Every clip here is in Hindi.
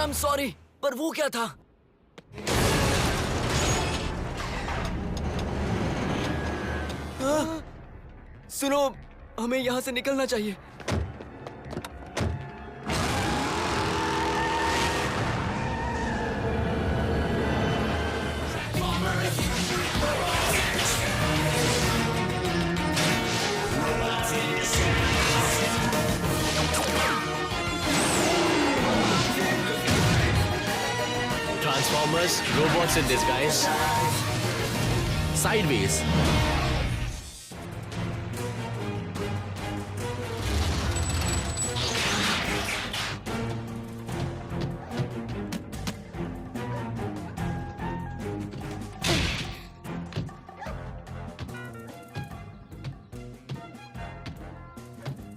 आई एम सॉरी, पर वो क्या था? सुनो, हमें यहाँ से निकलना चाहिए। Transformers, robots in disguise. Sideways.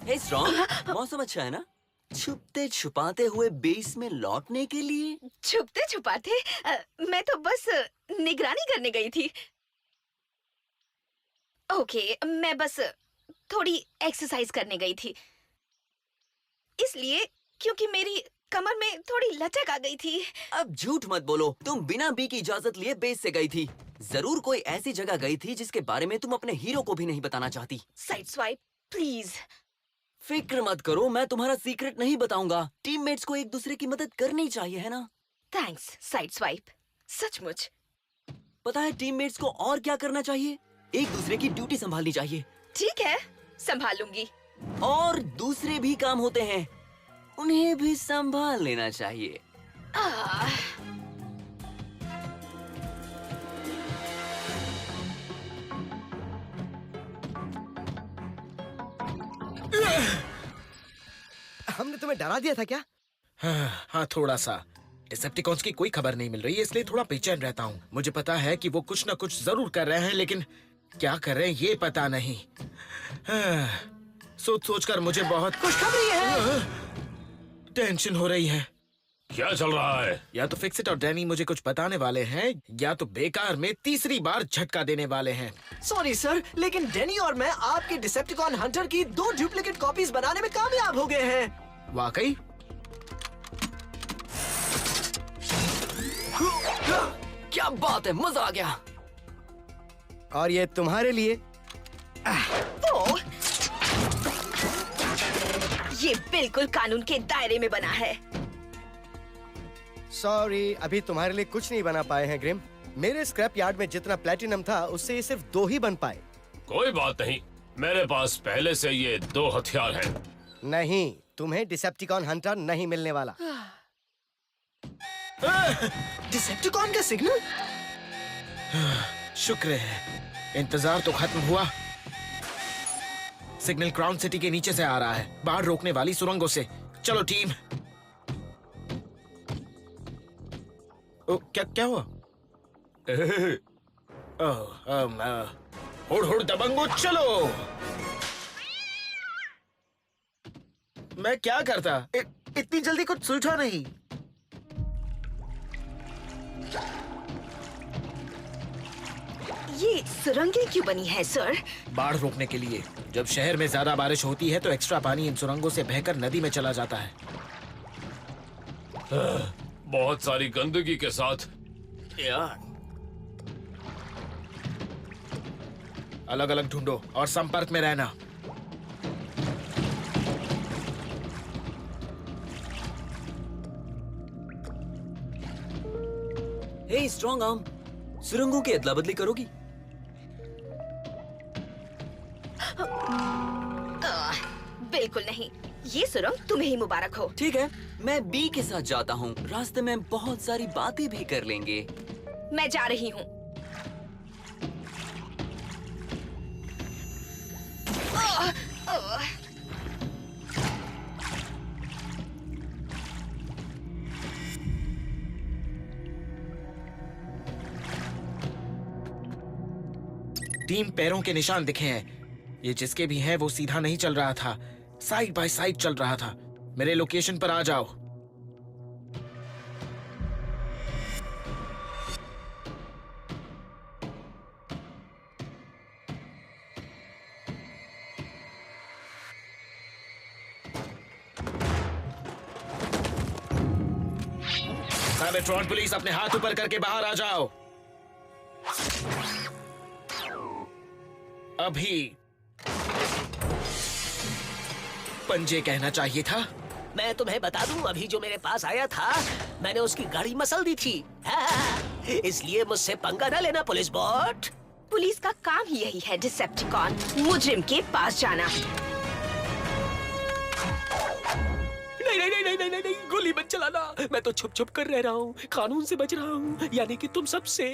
Hey strong, मौसम अच्छा है ना? छुपते छुपाते हुए बेस में लौटने के लिए। छुपते छुपाते मैं तो बस निगरानी करने गई थी। ओके, मैं बस थोड़ी एक्सरसाइज करने गई थी, इसलिए क्योंकि मेरी कमर में थोड़ी लचक आ गई थी। अब झूठ मत बोलो, तुम बिना बी की इजाजत लिए बेस से गई थी। जरूर कोई ऐसी जगह गई थी जिसके बारे में तुम अपने हीरो को भी नहीं बताना चाहती। Side swipe please. फिक्र मत करो, मैं तुम्हारा सीक्रेट नहीं बताऊंगा। टीममेट्स को एक दूसरे की मदद करनी चाहिए, है ना? थैंक्स साइड स्वाइप, सचमुच। पता है टीममेट्स को और क्या करना चाहिए? एक दूसरे की ड्यूटी संभालनी चाहिए। ठीक है, संभालूंगी। और दूसरे भी काम होते हैं, उन्हें भी संभाल लेना चाहिए। हमने तुम्हें डरा दिया था क्या? हाँ, थोड़ा सा। डिसेप्टिकॉन्स की कोई खबर नहीं मिल रही है, इसलिए थोड़ा बेचैन रहता हूँ। मुझे पता है कि वो कुछ न कुछ जरूर कर रहे हैं, लेकिन क्या कर रहे हैं ये पता नहीं। सोच सोच कर मुझे बहुत खुशखबरी है। टेंशन हो रही है। क्या चल रहा है? या तो फिक्सिट और डैनी मुझे कुछ बताने वाले हैं, या तो बेकार में तीसरी बार झटका देने वाले हैं। सॉरी सर, लेकिन डैनी और मैं आपके डिसेप्टिकॉन हंटर की 2 डुप्लीकेट कॉपीज बनाने में कामयाब हो गए हैं। वाकई? क्या बात है, मजा आ गया। और ये तुम्हारे लिए। ओ, ये बिल्कुल कानून के दायरे में बना है। सॉरी, अभी तुम्हारे लिए कुछ नहीं बना पाए हैं ग्रिम। मेरे स्क्रैप यार्ड में जितना प्लेटिनम था उससे ये सिर्फ 2 ही बन पाए। कोई बात नहीं, मेरे पास पहले से ये 2 हथियार हैं। नहीं, तुम्हें डिसेप्टिकॉन हंटर नहीं मिलने वाला। डिसेप्टिकॉन का सिग्नल? शुक्र है, इंतजार तो खत्म हुआ। सिग्नल क्राउन सिटी के नीचे से आ रहा है, बाहर रोकने वाली सुरंगों से। चलो टीम। ओ, क्या हुआ? हुड़ हुड़ दबंगो, चलो। मैं क्या करता? इतनी जल्दी कुछ सुलझा नहीं। ये सुरंगें क्यों बनी है सर? बाढ़ रोकने के लिए। जब शहर में ज्यादा बारिश होती है तो एक्स्ट्रा पानी इन सुरंगों से बहकर नदी में चला जाता है। बहुत सारी गंदगी के साथ। यार, अलग अलग ढूंढो और संपर्क में रहना। हे स्ट्रॉन्ग आर्म, सुरंगों की अदला बदली करोगी? बिल्कुल नहीं, ये सुरंग तुम्हें ही मुबारक हो। ठीक है, मैं बी के साथ जाता हूँ। रास्ते में बहुत सारी बातें भी कर लेंगे। मैं जा रही हूँ। टीम पैरों के निशान दिखे हैं। ये जिसके भी हैं वो सीधा नहीं चल रहा था, साइड बाय साइड चल रहा था। मेरे लोकेशन पर आ जाओ। साइबरट्रॉन पुलिस, अपने हाथ ऊपर करके बाहर आ जाओ अभी। पंजे कहना चाहिए था। मैं तुम्हें बता दूं, अभी जो मेरे पास आया था मैंने उसकी गाड़ी मसल दी थी। हाँ, इसलिए मुझसे पंगा न लेना पुलिस बॉट। पुलिस का काम ही यही है डिसेप्टिकॉन, मुजरिम के पास जाना। नहीं नहीं नहीं नहीं नहीं नहीं, गोली मत चलाना। मैं तो छुप छुप कर रह रहा हूँ, कानून से बच रहा हूँ, यानी कि तुम सबसे।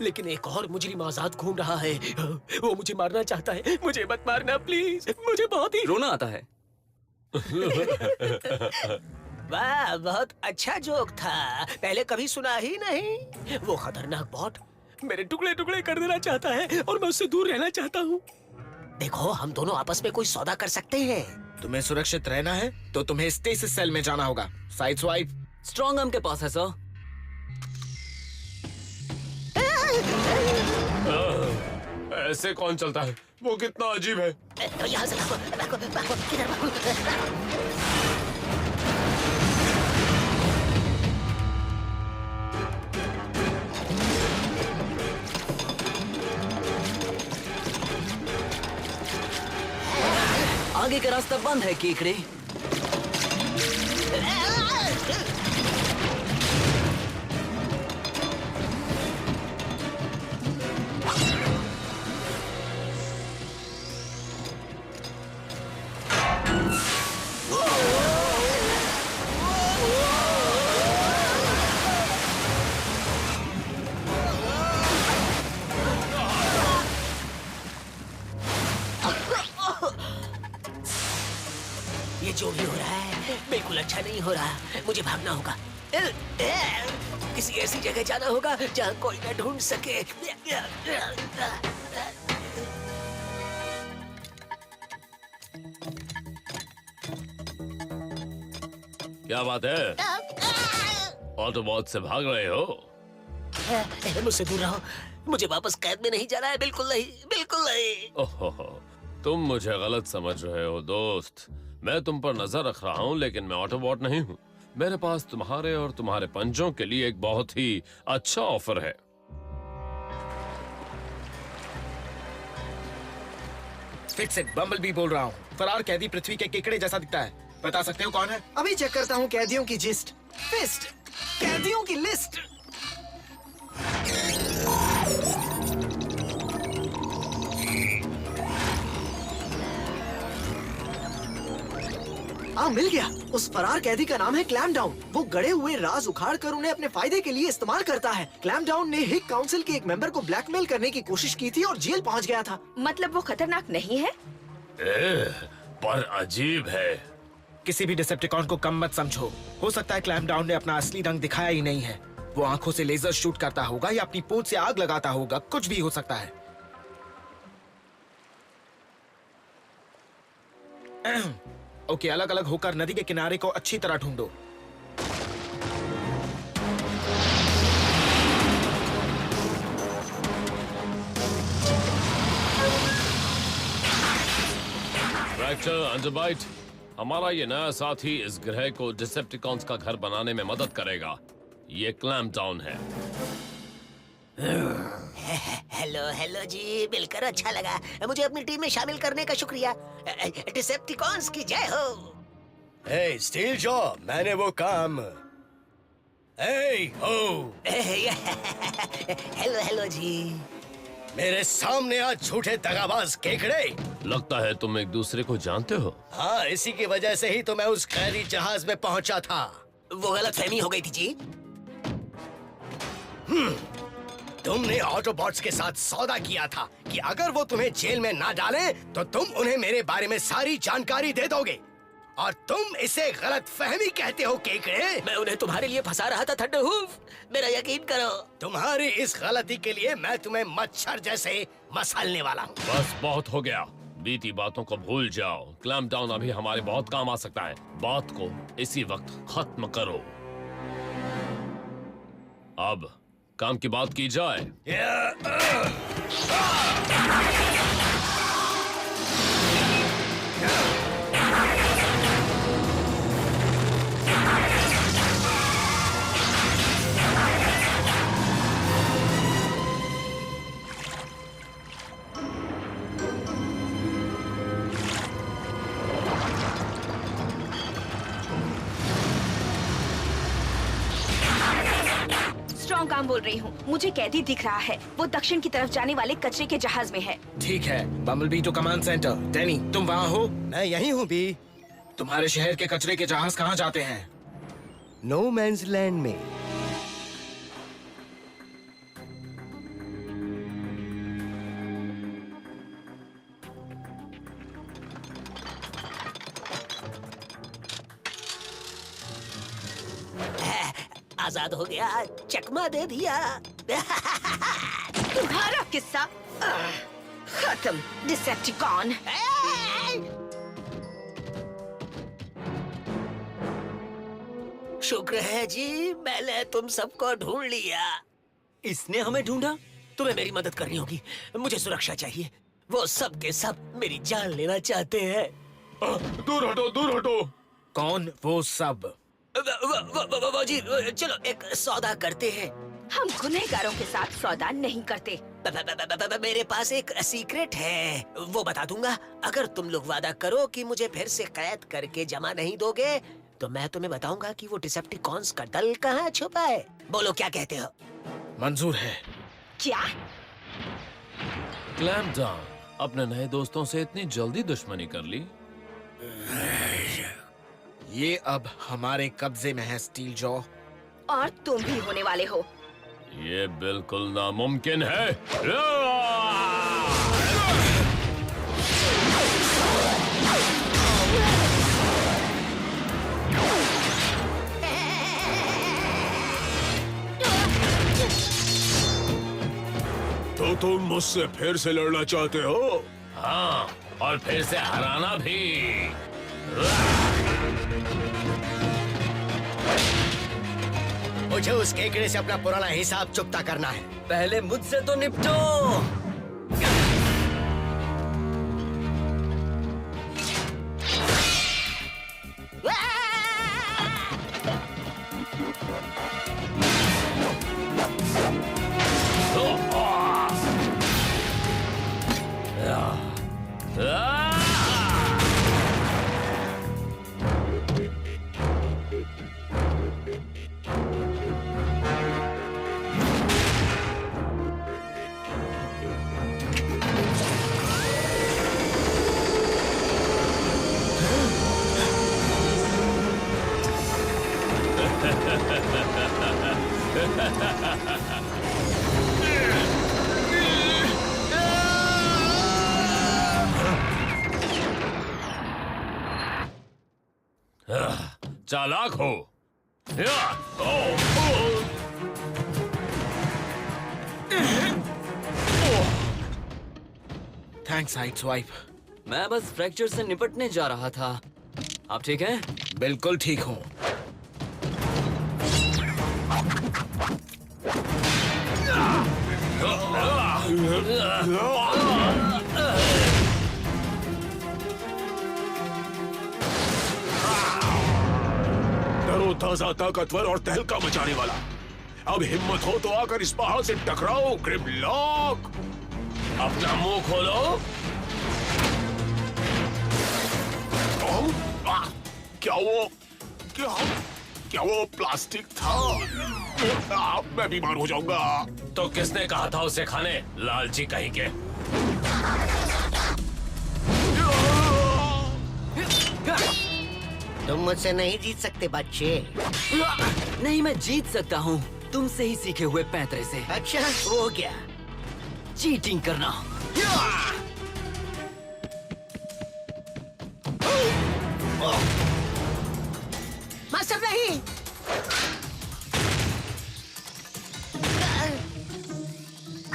लेकिन एक और मुजरिम आजाद घूम रहा है, वो मुझे मारना चाहता है। मुझे मत मारना प्लीज, मुझे बहुत ही रोना आता है। वाह, बहुत अच्छा जोक था, पहले कभी सुना ही नहीं। वो खतरनाक बॉट मेरे टुकड़े टुकड़े कर देना चाहता है और मैं उससे दूर रहना चाहता हूँ। देखो, हम दोनों आपस में कोई सौदा कर सकते हैं। तुम्हें सुरक्षित रहना है तो तुम्हें स्टेसिस सेल में जाना होगा। Side swipe. स्ट्रॉन्ग आर्म के पास है सर। ऐसे कौन चलता है? वो कितना अजीब है। यहाँ से भागो, भागो, भागो, किधर भागो? आगे का रास्ता बंद है केकड़े। ये जो भी हो रहा है बिल्कुल अच्छा नहीं हो रहा। मुझे भागना होगा, किसी ऐसी जगह जाना होगा जहाँ कोई न ढूंढ सके। क्या बात है? ऑटोबॉट से भाग रहे हो? मुझसे दूर रहो, मुझे वापस कैद में नहीं जाना है। बिल्कुल नहीं, बिल्कुल नहीं। ओहो, तुम मुझे गलत समझ रहे हो दोस्त। मैं तुम पर नजर रख रहा हूँ, लेकिन मैं ऑटोबॉट नहीं हूँ। मेरे पास तुम्हारे और तुम्हारे पंजों के लिए एक बहुत ही अच्छा ऑफर है। फिक्स इट, बम्बलबी बोल रहा हूँ। फरार कैदी पृथ्वी के केकड़े जैसा दिखता है। बता सकते हो कौन है? अभी चेक करता हूँ कैदियों की जिस्ट। फिस्ट, कैदियों की लिस्ट। मिल गया। उस फरार कैदी का नाम है क्लैम डाउन। वो गड़े हुए राज उखाड़ कर उन्हें अपने फायदे के लिए इस्तेमाल करता है। क्लैम डाउन ने हिक काउंसिल के एक मेंबर को ब्लैकमेल करने की कोशिश की थी और जेल पहुंच गया था। मतलब वो खतरनाक नहीं है? पर अजीब है। किसी भी डिसेप्टिकॉन को कम मत समझो। हो सकता है क्लैम डाउन ने अपना असली रंग दिखाया ही नहीं है। वो आंखों से लेजर शूट करता होगा या अपनी पूंछ से आग लगाता होगा, कुछ भी हो सकता है। ओके, अलग अलग होकर नदी के किनारे को अच्छी तरह ढूंढो। ट्रैक्टर अंडरबाइट, हमारा ये नया साथी इस ग्रह को डिसेप्टिकॉन्स का घर बनाने में मदद करेगा। ये क्लैम्प डाउन है। हेलो हेलो जी, मिलकर अच्छा लगा। मुझे अपनी टीम में शामिल करने का शुक्रिया। डिसेप्टिकॉन्स की जय हो। हे स्टील जॉ, मैंने वो काम। हे हो, हेलो हेलो जी। मेरे सामने आज झूठे दगाबाज केकड़े। लगता है तुम एक दूसरे को जानते हो। हाँ, इसी की वजह से ही तो मैं उस खैरी जहाज में पहुंचा था। वो गलतफहमी हो गई थी जी। तुमने ऑटोबॉट्स के साथ सौदा किया था कि अगर वो तुम्हें जेल में ना डालें, तो तुम उन्हें मेरे बारे में सारी जानकारी दे दोगे। और तुम इसे गलतफहमी कहते हो केकड़े। मैं उन्हें तुम्हारे लिए फंसा रहा था थंडरहूफ, मेरा यकीन करो। तुम्हारी इस गलती के लिए मैं तुम्हें मच्छर जैसे मसलने वाला हूँ। बस बहुत हो गया, बीती बातों को भूल जाओ। क्लैम्प डाउन अभी हमारे बहुत काम आ सकता है। बात को इसी वक्त खत्म करो। अब काम की बात की जाए। बोल रही हूँ। मुझे कैदी दिख रहा है। वो दक्षिण की तरफ जाने वाले कचरे के जहाज में है। ठीक है, bumblebee to command centre. Danny, तुम वहाँ हो? मैं यहीं हूँ भी। तुम्हारे शहर के कचरे के जहाज कहाँ जाते हैं? नो मैंस लैंड में। आजाद हो गया, चकमा दे दिया। तुम्हारा किस्सा खत्म, डिसेप्टिकॉन। शुक्र है जी, मैंने तुम सबको ढूंढ लिया। इसने हमें ढूंढा? तुम्हें मेरी मदद करनी होगी। मुझे सुरक्षा चाहिए। वो सब के सब मेरी जान लेना चाहते हैं। दूर हटो, दूर हटो। कौन वो सब? वो जी, चलो एक सौदा करते हैं। हम गुनहगारों के साथ सौदा नहीं करते। मेरे पास एक सीक्रेट है, वो बता दूंगा। अगर तुम लोग वादा करो कि मुझे फिर से कैद करके जमा नहीं दोगे, तो मैं तुम्हें बताऊंगा कि वो डिसेप्टिकॉन्स का दल कहाँ छुपा है। बोलो क्या कहते हो? मंजूर है। क्या? क्लैम्प डाउन, अपने नए दोस्तों से इतनी जल्दी दुश्मनी कर ली? ये अब हमारे कब्जे में है, स्टील जॉ। और तुम भी होने वाले हो। ये बिल्कुल नामुमकिन है। तो तुम मुझसे फिर से लड़ना चाहते हो? हाँ, और फिर से हराना भी। मुझे उस केकड़े से अपना पुराना हिसाब चुकता करना है। पहले मुझसे तो निपटो। चालाक हो। Thanks side swipe. मैं बस फ्रैक्चर से निपटने जा रहा था। आप ठीक हैं? बिल्कुल ठीक हूँ। तरोताजा, ताकतवर और तहलका मचाने वाला। अब हिम्मत हो तो आकर इस पहाड़ से टकराओ, ग्रिमलॉक। अपना मुंह खोलो। क्या वो प्लास्टिक था? मैं बीमार हो जाऊंगा। तो किसने कहा था उसे खाने, लालची कहीं के? तुम मुझसे नहीं जीत सकते बच्चे। नहीं, मैं जीत सकता हूँ, तुमसे ही सीखे हुए पैंतरे से। अच्छा, वो क्या? चीटिंग करना। मास्टर नहीं।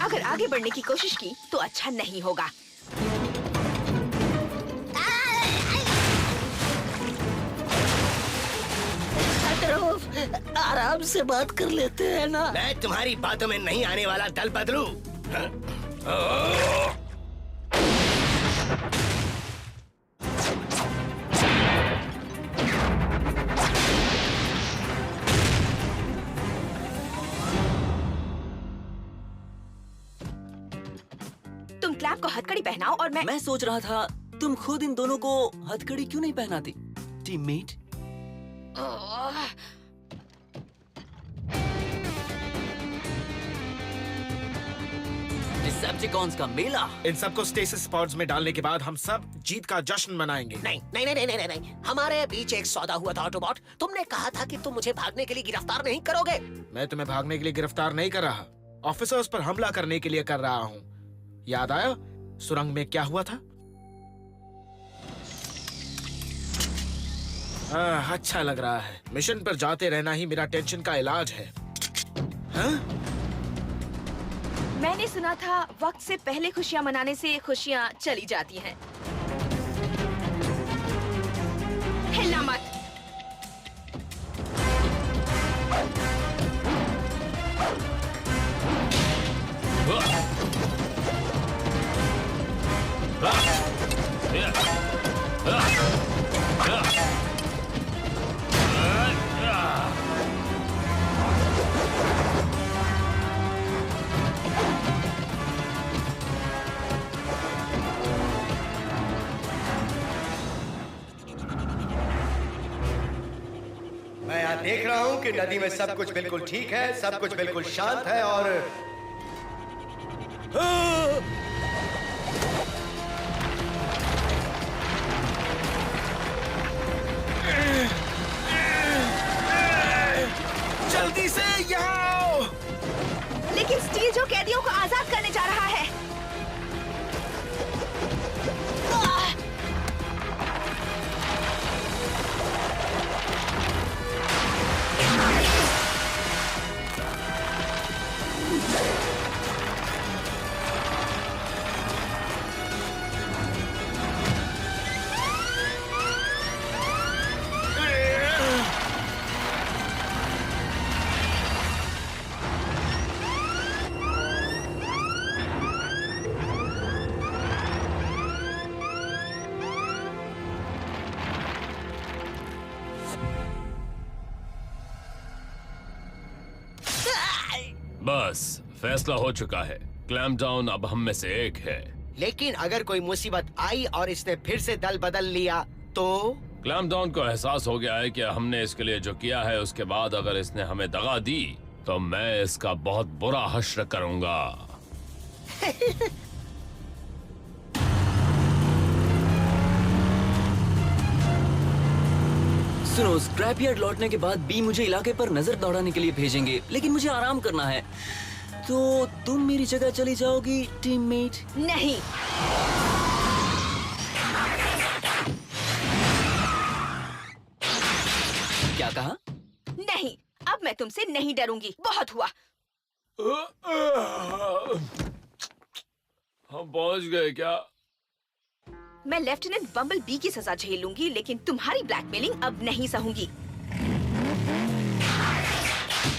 अगर आगे बढ़ने की कोशिश की तो अच्छा नहीं होगा। आराम से बात कर लेते हैं ना। मैं तुम्हारी बातों में नहीं आने वाला, दल बदलू। तुम क्लैप को हथकड़ी पहनाओ और मैं सोच रहा था तुम खुद इन दोनों को हथकड़ी क्यों नहीं पहनाती, टीममेट? डिसेप्टिकॉन्स का मेला। इन सबको स्टेसिस पॉड्स में डालने के बाद हम सब जीत का जश्न मनाएंगे। नहीं नहीं नहीं नहीं नहीं नहीं, हमारे बीच एक सौदा हुआ था ऑटोबॉट। तुमने कहा था कि तुम मुझे भागने के लिए गिरफ्तार नहीं करोगे। मैं तुम्हें भागने के लिए गिरफ्तार नहीं कर रहा, ऑफिसर्स पर हमला करने के लिए कर रहा हूँ। याद आया सुरंग में क्या हुआ था? अच्छा लग रहा है। मिशन पर जाते रहना ही मेरा टेंशन का इलाज है। हाँ? मैंने सुना था वक्त से पहले खुशियाँ मनाने से खुशियाँ चली जाती हैं। हिलना मत। मैं यहाँ देख रहा हूँ कि नदी में सब कुछ बिल्कुल ठीक है, सब कुछ बिल्कुल शांत है और जल्दी से यहाँ आओ। लेकिन स्टील जो कैदियों को आजाद करने जा रहा है। बस फैसला हो चुका है। क्लैम्प डाउन अब हम में से एक है। लेकिन अगर कोई मुसीबत आई और इसने फिर से दल बदल लिया तो? क्लैम्प डाउन को एहसास हो गया है कि हमने इसके लिए जो किया है उसके बाद अगर इसने हमें दगा दी तो मैं इसका बहुत बुरा हश्र करूंगा। सुनो, स्क्रैपयार्ड लौटने के बाद बी मुझे इलाके पर नजर दौड़ाने के लिए भेजेंगे, लेकिन मुझे आराम करना है। तो तुम मेरी जगह चली जाओगी टीममेट? नहीं। क्या कहा? नहीं, अब मैं तुमसे नहीं डरूंगी। बहुत हुआ। हम पहुंच गए क्या? मैं लेफ्टिनेंट बम्बल बी की सजा झेल लूंगी, लेकिन तुम्हारी ब्लैकमेलिंग अब नहीं सहूंगी।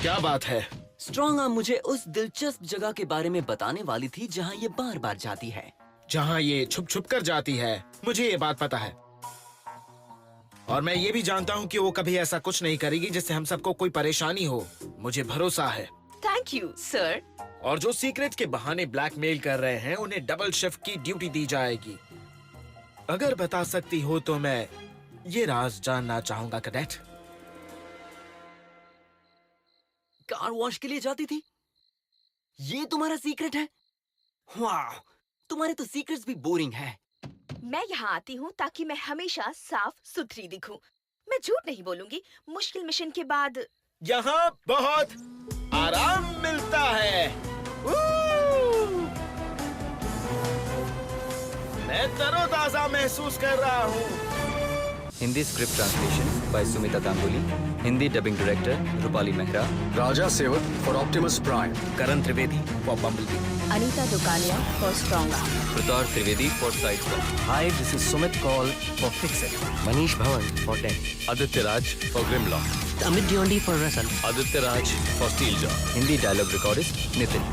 क्या बात है? स्ट्रॉन्ग आर्म मुझे उस दिलचस्प जगह के बारे में बताने वाली थी जहां ये बार बार जाती है। जहाँ ये छुप छुप कर जाती है। मुझे ये बात पता है और मैं ये भी जानता हूँ कि वो कभी ऐसा कुछ नहीं करेगी जिससे हम सबको कोई परेशानी हो। मुझे भरोसा है। Thank you sir. और जो सीक्रेट के बहाने ब्लैकमेल कर रहे हैं उन्हें डबल शिफ्ट की ड्यूटी दी जाएगी। अगर बता सकती हो तो मैं ये राज जानना चाहूंगा कैडेट। कार वॉश के लिए जाती थी? ये तुम्हारा सीक्रेट है? वाह, तुम्हारे तो सीक्रेट्स भी बोरिंग है। मैं यहाँ आती हूँ ताकि मैं हमेशा साफ सुथरी दिखूं। मैं झूठ नहीं बोलूंगी। मुश्किल मिशन के बाद यहाँ बहुत आराम मिलता है। मैं तरोताजा महसूस कर रहा हूँ। Hindi script translation by Sumita Ganguly, Hindi dubbing director Rupali Mehra, Raja Sevak for Optimus Prime, Karan Trivedi for Bumblebee, Anita Dukalia for Strongarm, Pratar Trivedi for Sideswipe, hi this is Sumit Kaul for Fixit, Manish Bhavan for Death, Aditya Raj for Grimlock, Amit Deondi for Russell, Aditya Raj for Steeljaw, Hindi dialogue recordist Nitin.